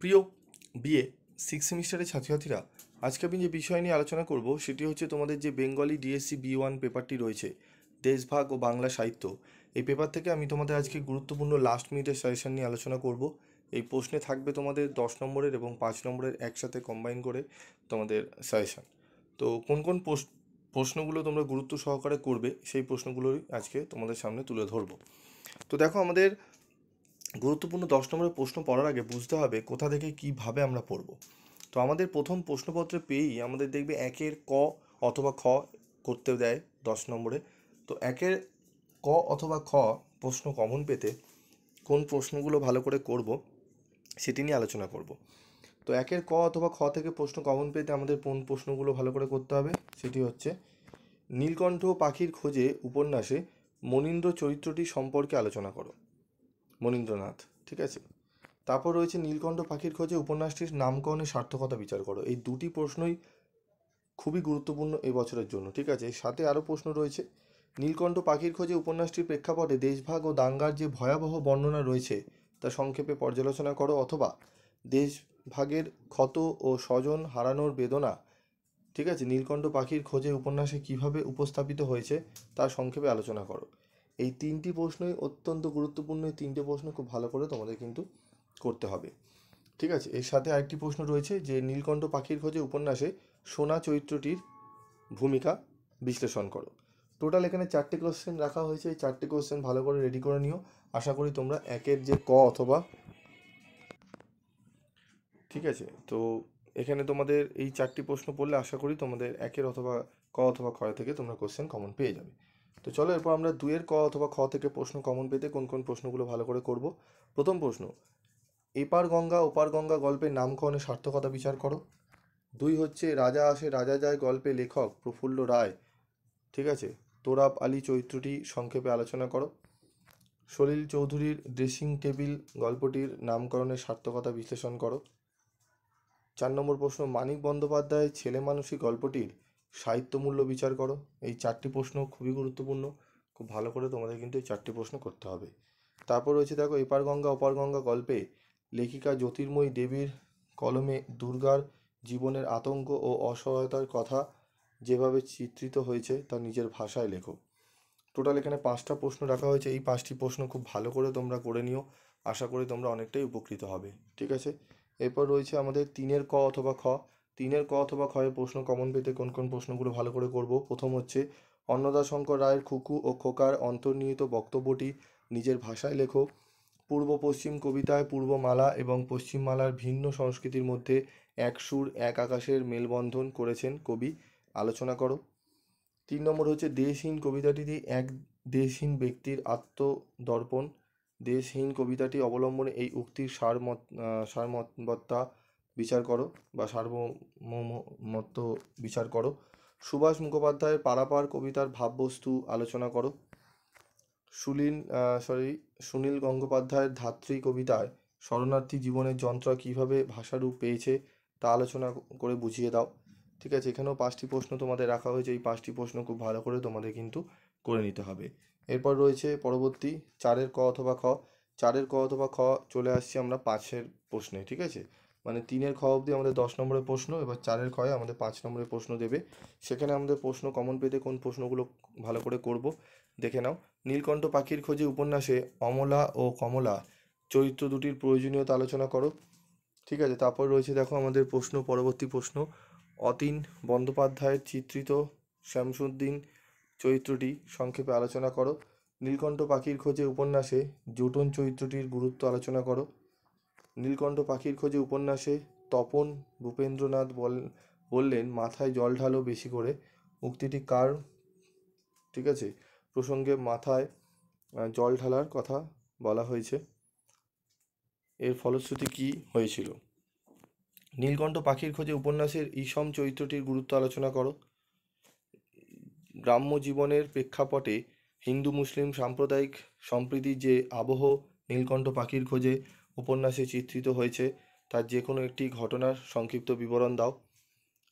প্রিয় BA six সেমিস্টারের ছাত্রছাত্রীরা, আজকে আমি যে বিষয় নিয়ে আলোচনা করব সেটি হচ্ছে তোমাদের যে বেঙ্গলি ডিএসসি বি1 পেপারটি রয়েছে, দেশভাগ ও বাংলা সাহিত্য। এই পেপার থেকে আমি তোমাদের আজকে গুরুত্বপূর্ণ লাস্ট মিনিটের সাজেশন নিয়ে আলোচনা করব। এই প্রশ্নে থাকবে তোমাদের 10 নম্বরের এবং 5 নম্বরের একসাথে কম্বাইন করে তোমাদের সাজেশন। তো কোন কোন প্রশ্নগুলো তোমরা গুরুত্ব সহকারে করবে সেই প্রশ্নগুলোই আজকে তোমাদের সামনে তুলে ধরবো। তো দেখো, আমাদের গুরুত্বপূর্ণ 10 নম্বরের প্রশ্ন পড়ার আগে বুঝতে হবে কোথা থেকে কিভাবে আমরা পড়ব। তো আমাদের প্রথম প্রশ্নপত্রে পেয়েই আমাদের দেখবে একের ক অথবা খ করতে দেয় 10 নম্বরে। তো একের ক অথবা খ প্রশ্ন কমন পেতে কোন প্রশ্নগুলো ভালো করে করব সেটি নিয়ে আলোচনা করব। তো একের ক অথবা খ থেকে প্রশ্ন কমন পেতে আমাদের কোন প্রশ্নগুলো ভালো করে করতে হবে সেটি হচ্ছে, নীলকণ্ঠ পাখির খোঁজে উপন্যাসে মনীন্দ্র চরিত্রটি সম্পর্কে আলোচনা করো। মনীন্দ্রনাথ, ঠিক আছে। তারপর রয়েছে নীলকণ্ঠ পাখির খোঁজে উপন্যাসটির নামকরণের সার্থকতা বিচার করো। এই দুটি প্রশ্নই খুবই গুরুত্বপূর্ণ এই বছরের জন্য, ঠিক আছে। সাথে আরও প্রশ্ন রয়েছে, নীলকণ্ঠ পাখির খোঁজে উপন্যাসটির প্রেক্ষাপটে দেশভাগ ও দাঙ্গার যে ভয়াবহ বর্ণনা রয়েছে তা সংক্ষেপে পর্যালোচনা করো, অথবা দেশভাগের ক্ষত ও স্বজন হারানোর বেদনা, ঠিক আছে, নীলকণ্ঠ পাখির খোঁজে উপন্যাসে কিভাবে উপস্থাপিত হয়েছে তা সংক্ষেপে আলোচনা করো। এই তিনটি প্রশ্নই অত্যন্ত গুরুত্বপূর্ণ। এই তিনটে প্রশ্ন খুব ভালো করে তোমাদের কিন্তু করতে হবে, ঠিক আছে। এর সাথে আরেকটি প্রশ্ন রয়েছে যে নীলকণ্ঠ পাখির খোঁজে উপন্যাসে সোনা চরিত্রটির ভূমিকা বিশ্লেষণ করো। টোটাল এখানে 4টে কোশ্চেন রাখা হয়েছে। এই 4টে কোশ্চেন ভালো করে রেডি করে নিও। আশা করি তোমরা একের যে ক অথবা, ঠিক আছে, তো এখানে তোমাদের এই 4টি প্রশ্ন পড়লে আশা করি তোমাদের একের অথবা ক অথবা খ থেকে তোমরা কোশ্চেন কমন পেয়ে যাবে। তো চলো এরপর আমরা দুইয়ের ক অথবা খ থেকে প্রশ্ন কমন পেতে কোন কোন প্রশ্নগুলো ভালো করে করব। প্রথম প্রশ্ন, এপার গঙ্গা ওপার গঙ্গা গল্পের নামকরণের সার্থকতা বিচার করো। 2 হচ্ছে রাজা আসে রাজা যায় গল্পে লেখক প্রফুল্ল রায়, ঠিক আছে, তোরাব আলী চরিত্রটি সংক্ষেপে আলোচনা করো। সলিল চৌধুরীর ড্রেসিং টেবিল গল্পটির নামকরণের সার্থকতা বিশ্লেষণ করো। 4 নম্বর প্রশ্ন, মানিক বন্দ্যোপাধ্যায়ের ছেলে মানুষী গল্পটির সাহিত্যমূল্য বিচার করো। এই 4টি প্রশ্ন খুবই গুরুত্বপূর্ণ। খুব ভালো করে তোমাদের কিন্তু এই 4টি প্রশ্ন করতে হবে। তারপর রয়েছে দেখো, এপার গঙ্গা ওপার গঙ্গা গল্পে লেখিকা জ্যোতির্ময়ী দেবীর কলমে দুর্গার জীবনের আতঙ্ক ও অসহায়তার কথা যেভাবে চিত্রিত হয়েছে তা নিজের ভাষায় লেখো। টোটাল এখানে 5টা প্রশ্ন রাখা হয়েছে। এই 5টি প্রশ্ন খুব ভালো করে তোমরা করে নিও। আশা করি তোমরা অনেকটাই উপকৃত হবে, ঠিক আছে। এরপর রয়েছে আমাদের 3-এর ক অথবা খ। 3-এর ক অথবা খ এর প্রশ্ন কমন পেতে কোন কোন প্রশ্নগুলো ভালো করে করব। প্রথম হচ্ছে, অন্নদাশঙ্কর রায়ের খুকু ও খোকার অন্তর্নিহিত বক্তব্যটি নিজের ভাষায় লেখো। পূর্ব পশ্চিম কবিতায় পূর্বমালা এবং পশ্চিমমালার ভিন্ন সংস্কৃতির মধ্যে এক সুর এক আকাশের মেলবন্ধন করেছেন কবি, আলোচনা করো। 3 নম্বর হচ্ছে, দেশহীন কবিতাটিতে এক দেশহীন ব্যক্তির আত্মদর্পণ। দেশহীন কবিতাটি অবলম্বনে এই উক্তির সারমর্মতা বিচার করো বা সার্বমত্ত বিচার করো। সুভাষ মুখোপাধ্যায়ের পারাপার কবিতার ভাববস্তু আলোচনা করো। সুনীল গঙ্গোপাধ্যায়ের ধাত্রী কবিতায় শরণার্থী জীবনের যন্ত্রণা কীভাবে ভাষারূপ পেয়েছে তা আলোচনা করে বুঝিয়ে দাও, ঠিক আছে। এখানেও 5টি প্রশ্ন তোমাদের রাখা হয়েছে। এই 5টি প্রশ্ন খুব ভালো করে তোমাদের কিন্তু করে নিতে হবে। এরপর রয়েছে পরবর্তী 4-এর ক অথবা খ। 4-এর ক অথবা খ চলে আসছি আমরা 5-এর প্রশ্নে, ঠিক আছে। মানে 3-এর খ অবধি আমাদের 10 নম্বরের প্রশ্ন, এবার 4-এর খয়ে আমাদের 5 নম্বরের প্রশ্ন দেবে। সেখানে আমাদের প্রশ্ন কমন পেতে কোন প্রশ্নগুলো ভালো করে করব দেখে নাও। নীলকণ্ঠ পাখির খোঁজে উপন্যাসে অমলা ও কমলা চরিত্র দুটির প্রয়োজনীয়তা আলোচনা করো, ঠিক আছে। তারপর রয়েছে দেখো আমাদের প্রশ্ন, পরবর্তী প্রশ্ন, অতীন বন্দ্যোপাধ্যায়ের চিত্রিত শামসুদ্দিন চরিত্রটি সংক্ষেপে আলোচনা করো। নীলকণ্ঠ পাখির খোঁজে উপন্যাসে জোটন চরিত্রটির গুরুত্ব আলোচনা করো। নীলকণ্ঠ পাখির খোঁজে উপন্যাসে তপন ভূপেন্দ্রনাথ বললেন মাথায় জল ঢালো বেশি করে, উক্তিটি কার, ঠিক আছে, প্রসঙ্গে মাথায় জল ঢালার কথা বলা হয়েছে, এর ফলশ্রুতি কী হয়েছিল। নীলকণ্ঠ পাখির খোঁজে উপন্যাসের ঈশম চরিত্রটির গুরুত্ব আলোচনা করো। গ্রাম্য জীবনের প্রেক্ষাপটে হিন্দু মুসলিম সাম্প্রদায়িক সম্প্রীতির যে আবহ নীলকণ্ঠ পাখির খোঁজে উপন্যাসে চিত্রিত হয়েছে তার যে কোনো একটি ঘটনার সংক্ষিপ্ত বিবরণ দাও।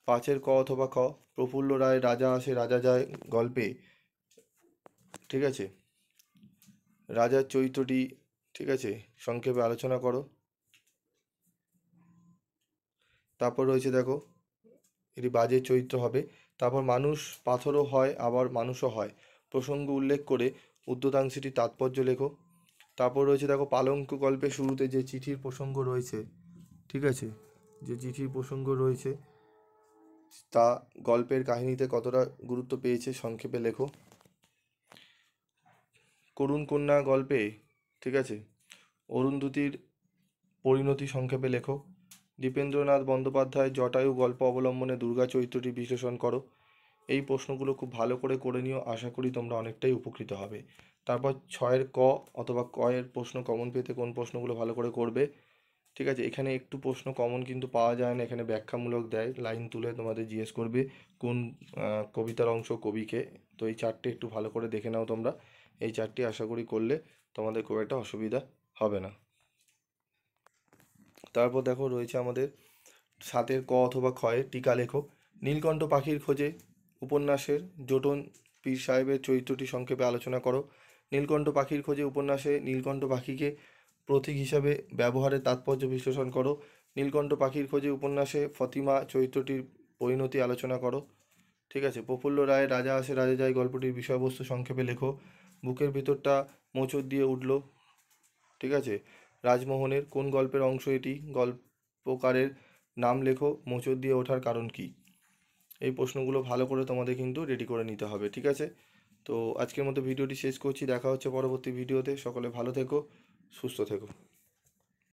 5-এর ক অথবা খ, প্রফুল্ল রায় রাজা আসে রাজা যায় গল্পে, ঠিক আছে, রাজার চরিত্রটি, ঠিক আছে, সংক্ষেপে আলোচনা করো। তারপর রয়েছে দেখো এটি বাজে চরিত্র হবে। তারপর মানুষ পাথরও হয় আবার মানুষও হয়, প্রসঙ্গ উল্লেখ করে উদ্যোতাংশটির তাৎপর্য লেখো। তারপর রয়েছে দেখো পালঙ্ক গল্পের শুরুতে যে চিঠির প্রসঙ্গ রয়েছে, ঠিক আছে, যে চিঠির প্রসঙ্গ রয়েছে তা গল্পের কাহিনীতে কতটা গুরুত্ব পেয়েছে সংক্ষেপে লেখো। করুণ কন্যা গল্পে, ঠিক আছে, অরুন্ধতির পরিণতি সংক্ষেপে লেখো। দীপেন্দ্রনাথ বন্দ্যোপাধ্যায় জটায়ু গল্প অবলম্বনে দুর্গা চরিত্রটি বিশ্লেষণ করো। এই প্রশ্নগুলো খুব ভালো করে নিও, আশা করি তোমরা অনেকটাই উপকৃত হবে। তারপর 6-এর ক অথবা ক এর প্রশ্ন কমন পেতে কোন প্রশ্নগুলো ভালো করে করবে, ঠিক আছে। এখানে একটু প্রশ্ন কমন কিন্তু পাওয়া যায় না, এখানে ব্যাখ্যামূলক দেয়, লাইন তুলে তোমাদের জিজ্ঞেস করবে কোন কবিতার অংশ কবিকে। তো এই চারটে একটু ভালো করে দেখে নাও তোমরা, এই চারটি আশা করি করলে তোমাদের খুব একটা অসুবিধা হবে না। তারপর দেখো রয়েছে আমাদের 7-এর ক অথবা ক্ষয়ে টিকা লেখো। নীলকণ্ঠ পাখির খোঁজে উপন্যাসের জোটন পীর সাহেবের চরিত্রটি সংক্ষেপে আলোচনা করো। নীলকণ্ঠ পাখির খোঁজে উপন্যাসে নীলকণ্ঠ পাখিকে প্রতীক হিসাবে ব্যবহারের তাৎপর্য বিশ্লেষণ করো। নীলকণ্ঠ পাখির খোঁজে উপন্যাসে ফতিমা চরিত্রটির পরিণতি আলোচনা করো, ঠিক আছে। প্রফুল্ল রায়ের রাজা আসে রাজা যায় গল্পটির বিষয়বস্তু সংক্ষেপে লেখো। বুকের ভিতরটা মোচড় দিয়ে উঠল, ঠিক আছে, রাজমোহনের কোন গল্পের অংশ এটি, গল্পকারের নাম লেখো, মোচড় দিয়ে ওঠার কারণ কি। এই প্রশ্নগুলো ভালো করে তোমাদের কিন্তু রেডি করে নিতে হবে, ঠিক আছে। তো আজকের মতো ভিডিওটি শেষ করছি, দেখা হচ্ছে পরবর্তী ভিডিওতে। সকলে ভালো থেকো, সুস্থ থেকো।